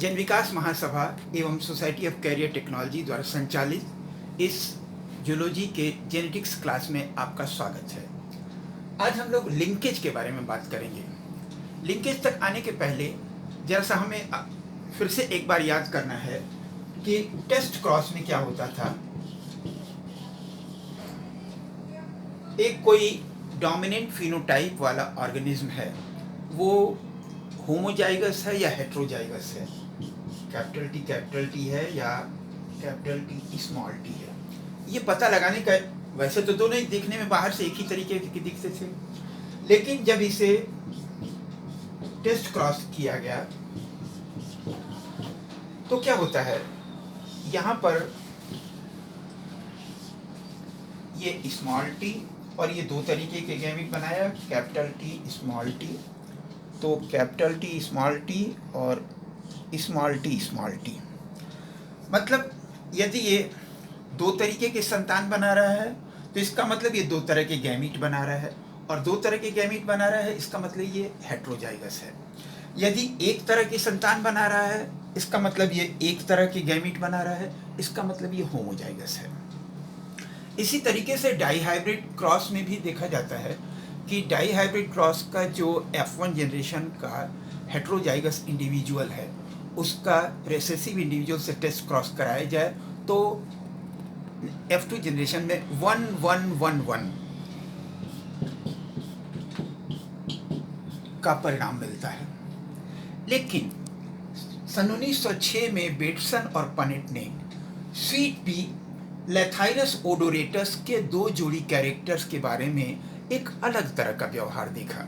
जन विकास महासभा एवं society of career technology द्वारा संचालित इस जूलॉजी के जेनेटिक्स क्लास में आपका स्वागत है। आज हम लोग लिंकेज के बारे में बात करेंगे। लिंकेज तक आने के पहले जरा सा हमें फिर से एक बार याद करना है कि टेस्ट क्रॉस में क्या होता था। एक कोई डोमिनेंट फिनोटाइप वाला ऑर्गेनिज्म है, वो होमोजाइगस है या हेट्रोजाइगस है, कैपिटल टी है या कैपिटल टी स्मॉल टी है। ये पता लगाने का, वैसे तो दोनों ही देखने में बाहर से एक ही तरीके के दिखते थे, लेकिन जब इसे टेस्ट क्रॉस किया गया तो क्या होता है, यहाँ पर ये स्मॉल टी और ये दो तरीके के गैमेट बनाया, कैपिटल टी स्मॉल टी। तो कैपिटल टी स्मॉल टी और स्मॉल टी, मतलब यदि ये दो तरीके के संतान बना रहा है तो इसका मतलब ये दो तरह के गैमीट बना रहा है, और दो तरह के गैमीट बना रहा है इसका मतलब ये हेट्रोजाइगस है। यदि एक तरह की संतान बना रहा है इसका मतलब ये एक तरह के गैमीट बना रहा है, इसका मतलब ये होमोजाइगस है। इसी तरीके से डाईहाइब्रिड क्रॉस में भी देखा जाता है कि डाईहाइब्रिड क्रॉस का जो F1 जनरेशन का हेट्रोजाइगस इंडिविजुअल है उसका रेसेसिव इंडिविजुअल से टेस्ट क्रॉस कराया जाए तो F2 जनरेशन में 1111 का परिणाम मिलता है। लेकिन सन 1906 में बेटसन और पनेट ने स्वीट पी लैथाइरस ओडोरेटस के दो जोड़ी कैरेक्टर्स के बारे में एक अलग तरह का व्यवहार देखा।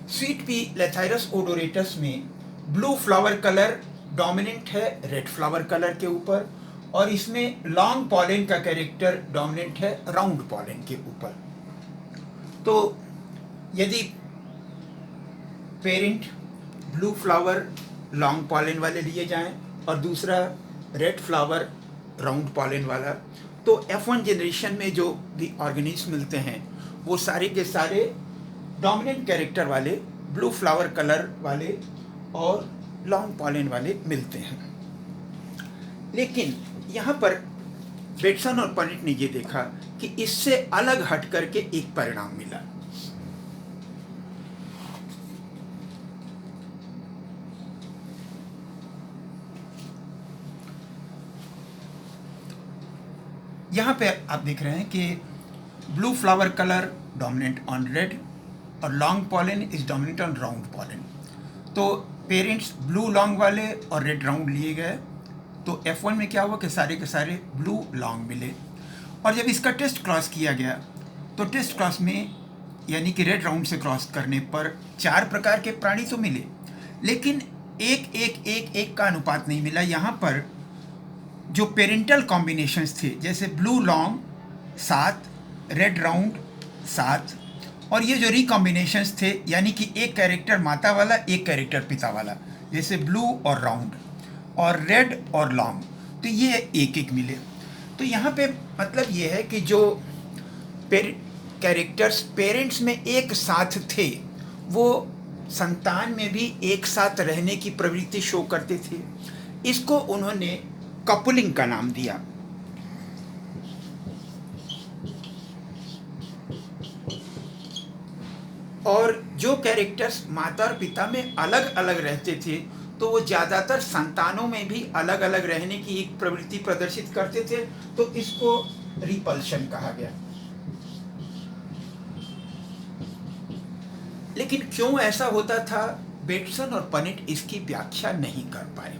स्वीट पी लैथाइरस ओडोरेटस में ब्लू फ्लावर कलर डोमिनेंट है रेड फ्लावर कलर के ऊपर, और इसमें लॉन्ग पॉलन का कैरेक्टर डोमिनेंट है राउंड पॉलन के ऊपर। तो यदि parent blue flower long pollen वाले लिए जाएं और दूसरा रेड फ्लावर राउंड पॉलन वाला, तो F1 जनरेशन में जो भी ऑर्गेनिज्म मिलते हैं वो सारे के सारे डोमिनेंट कैरेक्टर वाले ब्लू फ्लावर कलर वाले और लॉन्ग पॉलन वाले मिलते हैं। लेकिन यहाँ पर बेटसन और पनेट ने ये देखा कि इससे अलग हट करके एक परिणाम मिला। यहाँ पे आप देख रहे हैं कि blue flower colour dominant on red और long pollen is dominant on round pollen. तो पेरेंट्स ब्लू लॉन्ग वाले और रेड राउंड लिए गए, तो F1 में क्या हुआ कि सारे के सारे ब्लू लॉन्ग मिले। और जब इसका टेस्ट क्रॉस किया गया तो टेस्ट क्रॉस में यानी कि रेड राउंड से क्रॉस करने पर 4 प्रकार के प्राणी तो मिले, लेकिन एक का अनुपात नहीं मिला। यहाँ पर जो पेरेंटल कॉम्बिनेशंस थे, जैसे ब्लू लॉन्ग 7, रेड राउंड 7, और ये जो रिकॉम्बिनेशंस थे यानी कि एक कैरेक्टर माता वाला एक कैरेक्टर पिता वाला, जैसे ब्लू और राउंड और रेड और लॉन्ग, तो ये एक मिले। तो यहाँ पे मतलब ये है कि जो कैरेक्टर्स पेरेंट्स में एक साथ थे वो संतान में भी एक साथ रहने की प्रवृत्ति शो करते थे। इसको उन्होंने कपलिंग का नाम दिया। और जो कैरेक्टर्स माता और पिता में अलग अलग रहते थे तो वो ज़्यादातर संतानों में भी अलग अलग रहने की एक प्रवृत्ति प्रदर्शित करते थे, तो इसको रिपल्शन कहा गया। लेकिन क्यों ऐसा होता था, बेटसन और पनेट इसकी व्याख्या नहीं कर पाए।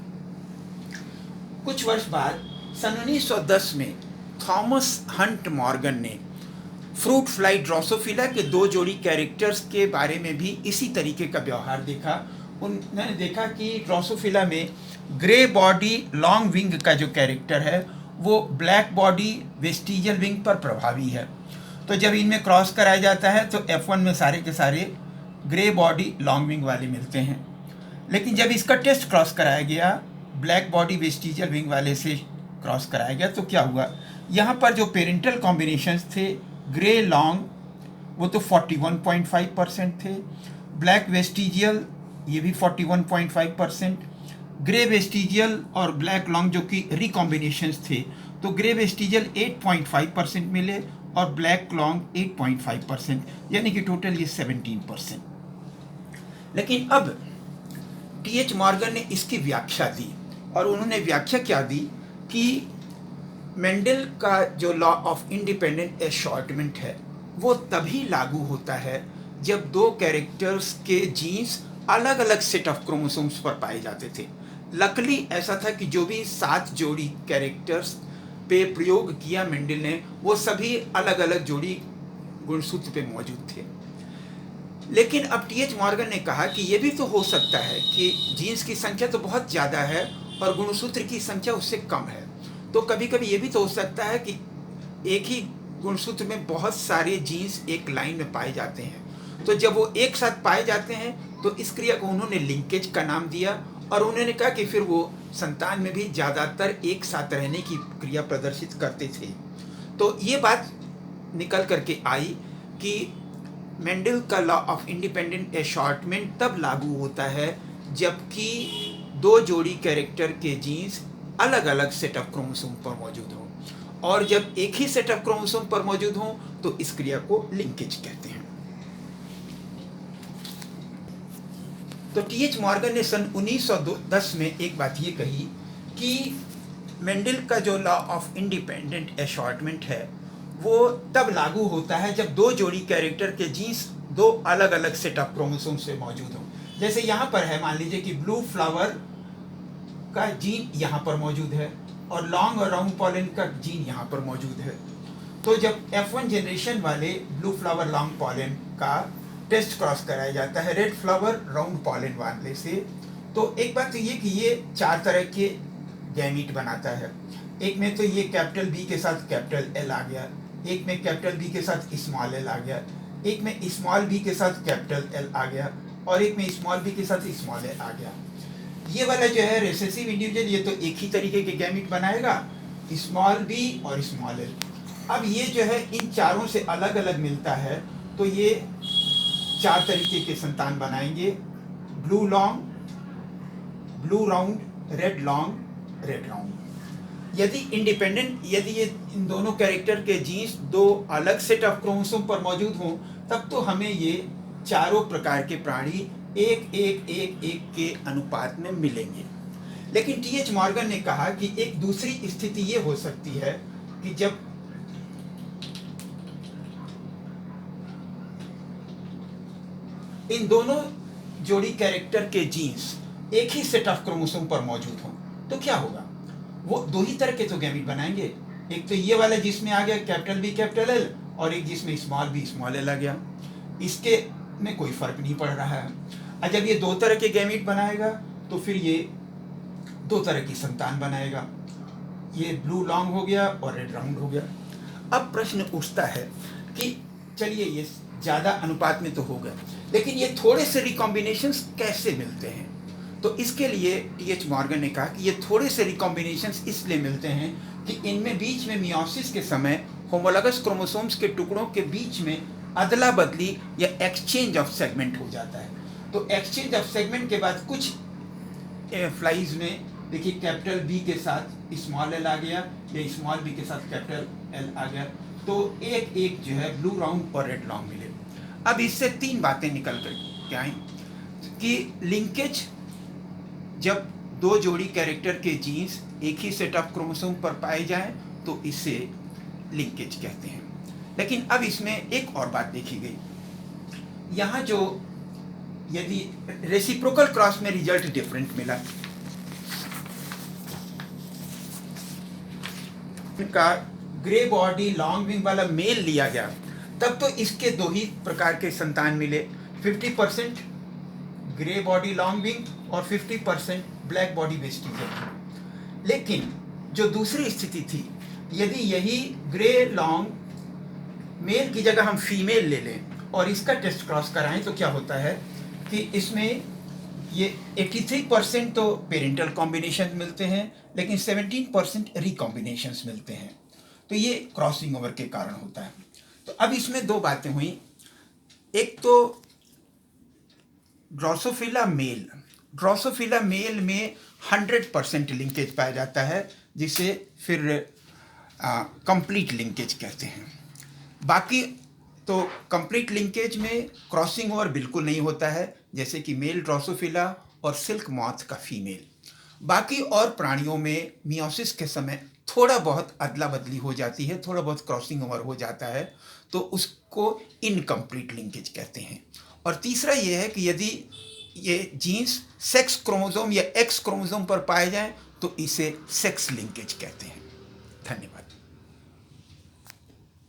कुछ वर्ष बाद सन 1910 में थॉमस हंट मॉर्गन ने फ्रूट फ्लाई ड्रोसोफिला के दो जोड़ी कैरेक्टर्स के बारे में भी इसी तरीके का व्यवहार देखा। उन्होंने देखा कि ड्रोसोफिला में ग्रे बॉडी लॉन्ग विंग का जो कैरेक्टर है वो ब्लैक बॉडी वेस्टिजियल विंग पर प्रभावी है। तो जब इनमें क्रॉस कराया जाता है तो F1 में सारे के सारे ग्रे बॉडी लॉन्ग विंग वाले मिलते हैं। लेकिन जब इसका टेस्ट क्रॉस कराया गया ब्लैक बॉडी वेस्टिजियल विंग वाले से क्रॉस कराया गया, तो क्या हुआ, यहाँ पर जो पेरेंटल कॉम्बिनेशंस थे ग्रे लॉन्ग वो तो 41.5% थे, ब्लैक वेस्टिजियल ये भी 41.5%, ग्रे वेस्टिजियल और ब्लैक लॉन्ग जो कि रिकॉम्बिनेशंस थे, तो ग्रे वेस्टिजियल 8.5% मिले और ब्लैक लॉन्ग 8.5%, यानी कि टोटल ये 17%। लेकिन अब टी.एच. मॉर्गन ने इसकी व्याख्या दी, और उन्होंने व्याख्या क्या दी कि मेंडल का जो लॉ ऑफ इंडिपेंडेंट एशॉर्टमेंट है वो तभी लागू होता है जब दो कैरेक्टर्स के जीन्स अलग अलग सेट ऑफ क्रोमोसोम्स पर पाए जाते थे। लकली ऐसा था कि जो भी 7 जोड़ी कैरेक्टर्स पे प्रयोग किया मेंडल ने, वो सभी अलग अलग जोड़ी गुणसूत्र पे मौजूद थे। लेकिन अब टी.एच. मॉर्गन ने कहा कि ये भी तो हो सकता है कि जीन्स की संख्या तो बहुत ज़्यादा है और गुणसूत्र की संख्या उससे कम है, तो कभी कभी ये भी तो हो सकता है कि एक ही गुणसूत्र में बहुत सारे जीन्स एक लाइन में पाए जाते हैं। तो जब वो एक साथ पाए जाते हैं तो इस क्रिया को उन्होंने लिंकेज का नाम दिया, और उन्होंने कहा कि फिर वो संतान में भी ज़्यादातर एक साथ रहने की क्रिया प्रदर्शित करते थे। तो ये बात निकल करके आई कि मेंडल का लॉ ऑफ इंडिपेंडेंट एशॉर्टमेंट तब लागू होता है जबकि दो जोड़ी कैरेक्टर के जीन्स अलग अलग सेट ऑफ क्रोमोसोम पर मौजूद हों, और जब एक ही सेट ऑफ क्रोमोसोम पर मौजूद हों तो इस क्रिया को लिंकेज कहते हैं। तो टी.एच. मॉर्गन ने सन 1910 में एक बात ये कही कि मेंडल का जो लॉ ऑफ इंडिपेंडेंट एशॉर्टमेंट है वो तब लागू होता है जब दो जोड़ी कैरेक्टर के जीन्स दो अलग अलग सेट ऑफ क्रोमोसोम से मौजूद हों। जैसे यहाँ पर है, मान लीजिए कि ब्लू फ्लावर का जीन यहाँ पर मौजूद है और लॉन्ग और राउंड पॉलन का जीन यहाँ पर मौजूद है। तो जब F1 जनरेशन वाले ब्लू फ्लावर लॉन्ग पॉलन का टेस्ट क्रॉस कराया जाता है रेड फ्लावर राउंड पॉलन वाले से, तो एक बात तो ये कि ये 4 तरह के गैमीट बनाता है। एक में तो ये कैपिटल बी के साथ कैपिटल एल आ गया, एक में कैपिटल बी के साथ स्मॉल एल आ गया, एक में स्मॉल बी के साथ कैपिटल एल आ गया, और एक में स्मॉल बी के साथ स्मॉल एल आ गया। ये वाला जो है रिसेसिव इंडिविजुअल, ये तो एक ही तरीके के गैमीट बनाएगा, स्मॉल बी और स्मॉल एल। अब ये जो है इन चारों से अलग अलग मिलता है, तो ये 4 तरीके के संतान बनाएंगे, blue long, blue round, red long, red round. यदि ये इन दोनों कैरेक्टर के जीन्स दो अलग सेट ऑफ क्रोमोसोम पर मौजूद हों, तब तो हमें ये चारों प्रकार के प्राणी एक एक एक एक के अनुपात में मिलेंगे। लेकिन टी.एच. मॉर्गन ने कहा कि एक दूसरी स्थिति ये हो सकती है कि जब इन दोनों जोड़ी कैरेक्टर के जीन्स एक ही सेट ऑफ क्रोमोसोम पर मौजूद हों, तो क्या होगा? वो दो ही तरह के तो गैमीट बनाएंगे, एक तो ये वाला जिसमें आ गया कैपिटल बी कैपिटल एल, और एक जिसमें स्मॉल बी स्मॉल एल आ गया। इसके में कोई फर्क नहीं पड़ रहा है। और जब ये 2 तरह के गैमीट बनाएगा तो फिर ये 2 तरह की संतान बनाएगा, ये ब्लू लॉन्ग हो गया और रेड राउंड हो गया। अब प्रश्न उठता है कि चलिए ये ज़्यादा अनुपात में तो हो गया, लेकिन ये थोड़े से रिकॉम्बिनेशंस कैसे मिलते हैं? तो इसके लिए टी.एच. मॉर्गन ने कहा कि ये थोड़े से रिकॉम्बिनेशंस इसलिए मिलते हैं कि इनमें बीच में मियोसिस के समय होमोलॉगस क्रोमोसोम्स के टुकड़ों के बीच में अदला बदली या एक्सचेंज ऑफ सेगमेंट हो जाता है। तो एक्सचेंज ऑफ सेगमेंट के बाद कुछ फ्लाइज में देखिए कैपिटल बी के साथ स्मॉल एल आ गया या स्मॉल बी के साथ कैपिटल एल आ गया, तो एक एक जो है ब्लू राउंड और रेड लॉन्ग मिले। अब इससे 3 बातें निकल कर क्या आई कि लिंकेज, जब 2 जोड़ी कैरेक्टर के जीन्स एक ही सेट ऑफ क्रोमोसोम पर पाए जाएं तो इसे लिंकेज कहते हैं। लेकिन अब इसमें एक और बात देखी गई, यहाँ जो यदि रेसिप्रोकल क्रॉस में रिजल्ट डिफरेंट मिला, का ग्रे बॉडी लॉन्ग विंग वाला मेल लिया गया, तब तो इसके 2 ही प्रकार के संतान मिले, 50% ग्रे बॉडी लॉन्ग विंग और 50% ब्लैक बॉडी वेस्टिजियल। लेकिन जो दूसरी स्थिति थी, यदि यही ग्रे लॉन्ग मेल की जगह हम फीमेल ले लें और इसका टेस्ट क्रॉस कराएं, तो क्या होता है कि इसमें ये 83% तो पेरेंटल कॉम्बिनेशन मिलते हैं, लेकिन 17% रिकॉम्बिनेशंस मिलते हैं। तो ये क्रॉसिंग ओवर के कारण होता है। तो अब इसमें 2 बातें हुई, एक तो ड्रोसोफिला मेल ड्रोसोफिला मेल में 100% लिंकेज पाया जाता है, जिसे फिर कंप्लीट लिंकेज कहते हैं। बाकी तो कंप्लीट लिंकेज में क्रॉसिंग ओवर बिल्कुल नहीं होता है, जैसे कि मेल ड्रोसोफिला और सिल्क मॉथ का फीमेल। बाकी और प्राणियों में मियोसिस के समय थोड़ा बहुत अदला बदली हो जाती है, थोड़ा बहुत क्रॉसिंग ओवर हो जाता है, तो उसको इनकम्प्लीट लिंकेज कहते हैं। और तीसरा ये है कि यदि ये जीन्स सेक्स क्रोमोसोम या एक्स क्रोमोसोम पर पाए जाएं तो इसे सेक्स लिंकेज कहते हैं। धन्यवाद।